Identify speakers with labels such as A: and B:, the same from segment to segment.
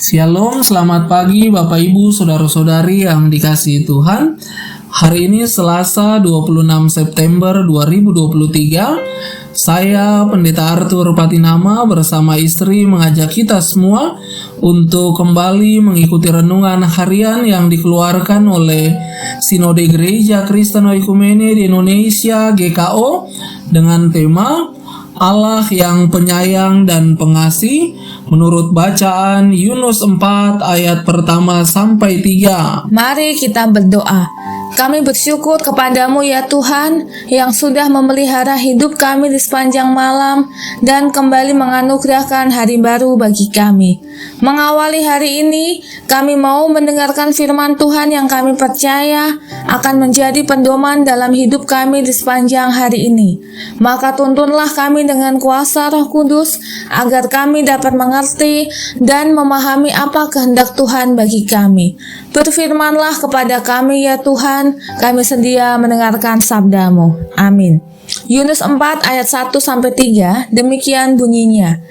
A: Shalom, selamat pagi Bapak Ibu, Saudara-saudari yang dikasihi Tuhan. Hari ini Selasa 26 September 2023. Saya Pendeta Arthur Patinama bersama istri mengajak kita semua untuk kembali mengikuti renungan harian yang dikeluarkan oleh Sinode Gereja Kristen Oikumene di Indonesia GKO dengan tema Allah yang penyayang dan pengasih menurut bacaan Yunus 4 ayat pertama sampai 3.
B: Mari kita berdoa. Kami bersyukur kepadamu ya Tuhan yang sudah memelihara hidup kami di sepanjang malam dan kembali menganugerahkan hari baru bagi kami. Mengawali hari ini, kami mau mendengarkan firman Tuhan yang kami percaya akan menjadi pedoman dalam hidup kami di sepanjang hari ini. Maka tuntunlah kami dengan kuasa Roh Kudus agar kami dapat mengerti dan memahami apa kehendak Tuhan bagi kami. Berfirmanlah kepada kami ya Tuhan, kami sedia mendengarkan sabda-Mu. Amin. Yunus 4 ayat 1-3, demikian bunyinya.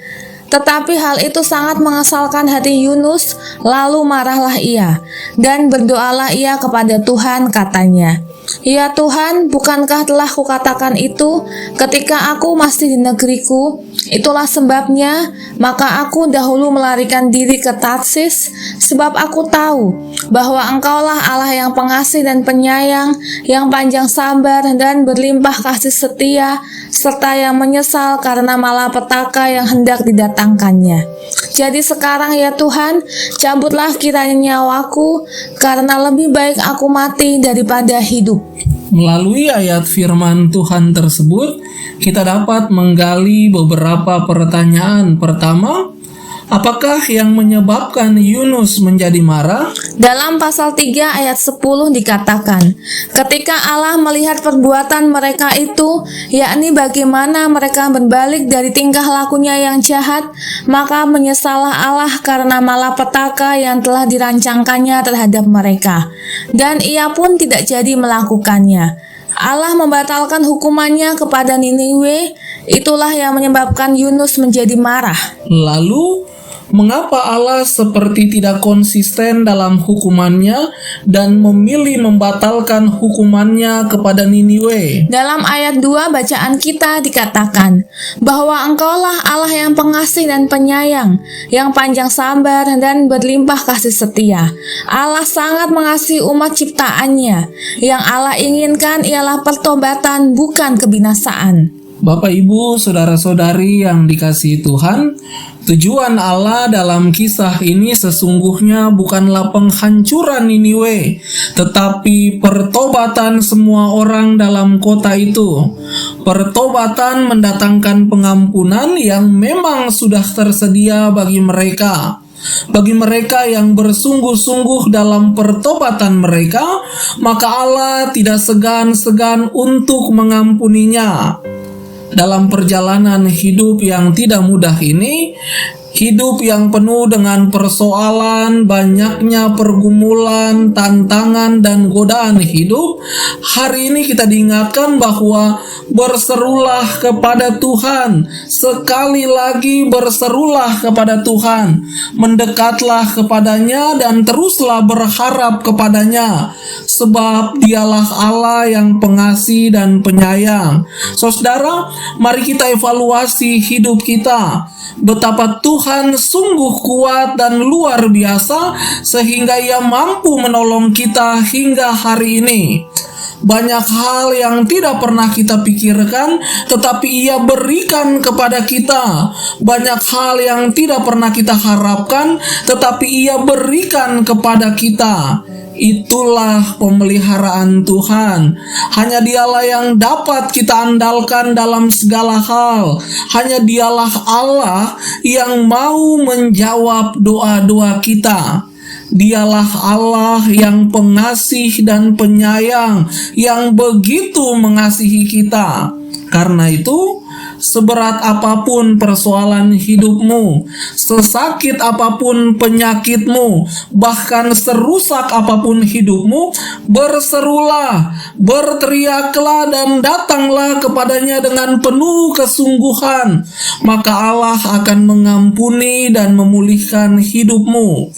B: Tetapi hal itu sangat mengesalkan hati Yunus, lalu marahlah ia, dan berdoalah ia kepada Tuhan, katanya, "Ya Tuhan, bukankah telah kukatakan itu ketika aku masih di negeriku? Itulah sebabnya, maka aku dahulu melarikan diri ke Tarsis, sebab aku tahu bahwa Engkaulah Allah yang pengasih dan penyayang, yang panjang sabar dan berlimpah kasih setia, serta yang menyesal karena malapetaka yang hendak didatangkannya. Jadi sekarang ya Tuhan, cabutlah kiranya nyawaku, karena lebih baik aku mati daripada hidup."
A: Melalui ayat firman Tuhan tersebut, kita dapat menggali beberapa pertanyaan. Pertama, apakah yang menyebabkan Yunus menjadi marah?
B: Dalam pasal 3 ayat 10 dikatakan, ketika Allah melihat perbuatan mereka itu, yakni bagaimana mereka berbalik dari tingkah lakunya yang jahat, maka menyesallah Allah karena malapetaka yang telah dirancangkannya terhadap mereka, dan ia pun tidak jadi melakukannya. Allah membatalkan hukumannya kepada Niniwe, itulah yang menyebabkan Yunus menjadi marah.
A: Lalu, mengapa Allah seperti tidak konsisten dalam hukumannya dan memilih membatalkan hukumannya kepada Niniwe?
B: Dalam ayat 2 bacaan kita dikatakan bahwa Engkaulah Allah yang pengasih dan penyayang, yang panjang sabar dan berlimpah kasih setia. Allah sangat mengasihi umat ciptaannya. Yang Allah inginkan ialah pertobatan, bukan kebinasaan.
A: Bapak, Ibu, Saudara-saudari yang dikasihi Tuhan, tujuan Allah dalam kisah ini sesungguhnya bukanlah penghancuran Niniwe, tetapi pertobatan semua orang dalam kota itu. Pertobatan mendatangkan pengampunan yang memang sudah tersedia bagi mereka. Bagi mereka yang bersungguh-sungguh dalam pertobatan mereka, maka Allah tidak segan-segan untuk mengampuninya. Dalam perjalanan hidup yang tidak mudah ini, hidup yang penuh dengan persoalan, banyaknya pergumulan, tantangan, dan godaan hidup, hari ini kita diingatkan bahwa berserulah kepada Tuhan. Sekali lagi berserulah kepada Tuhan. Mendekatlah kepadanya dan teruslah berharap kepadanya. Sebab dialah Allah yang pengasih dan penyayang. Saudara, mari kita evaluasi hidup kita. Betapa Tuhan sungguh kuat dan luar biasa sehingga Ia mampu menolong kita hingga hari ini. Banyak hal yang tidak pernah kita pikirkan, tetapi Ia berikan kepada kita. Banyak hal yang tidak pernah kita harapkan, tetapi Ia berikan kepada kita. Itulah pemeliharaan Tuhan. Hanya Dialah yang dapat kita andalkan dalam segala hal. Hanya Dialah Allah yang mau menjawab doa-doa kita. Dialah Allah yang pengasih dan penyayang, yang begitu mengasihi kita. Karena itu, seberat apapun persoalan hidupmu, sesakit apapun penyakitmu, bahkan serusak apapun hidupmu, berserulah, berteriaklah dan datanglah kepadanya dengan penuh kesungguhan, maka Allah akan mengampuni dan memulihkan hidupmu.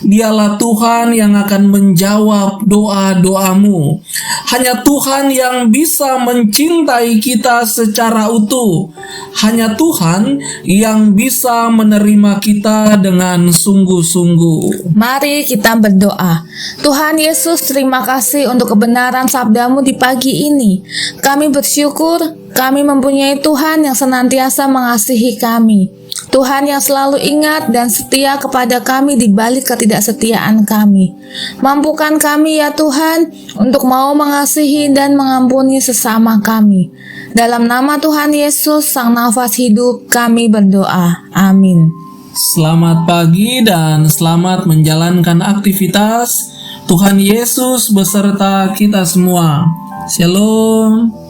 A: Dialah Tuhan yang akan menjawab doa-doamu. Hanya Tuhan yang bisa mencintai kita secara utuh. Hanya Tuhan yang bisa menerima kita dengan sungguh-sungguh.
B: Mari kita berdoa. Tuhan Yesus, terima kasih untuk kebenaran sabda-Mu di pagi ini. Kami bersyukur kami mempunyai Tuhan yang senantiasa mengasihi kami. Tuhan yang selalu ingat dan setia kepada kami di balik ketidaksetiaan kami. Mampukan kami ya Tuhan untuk mau mengasihi dan mengampuni sesama kami. Dalam nama Tuhan Yesus, Sang Nafas Hidup, kami berdoa. Amin.
A: Selamat pagi dan selamat menjalankan aktivitas. Tuhan Yesus beserta kita semua. Shalom.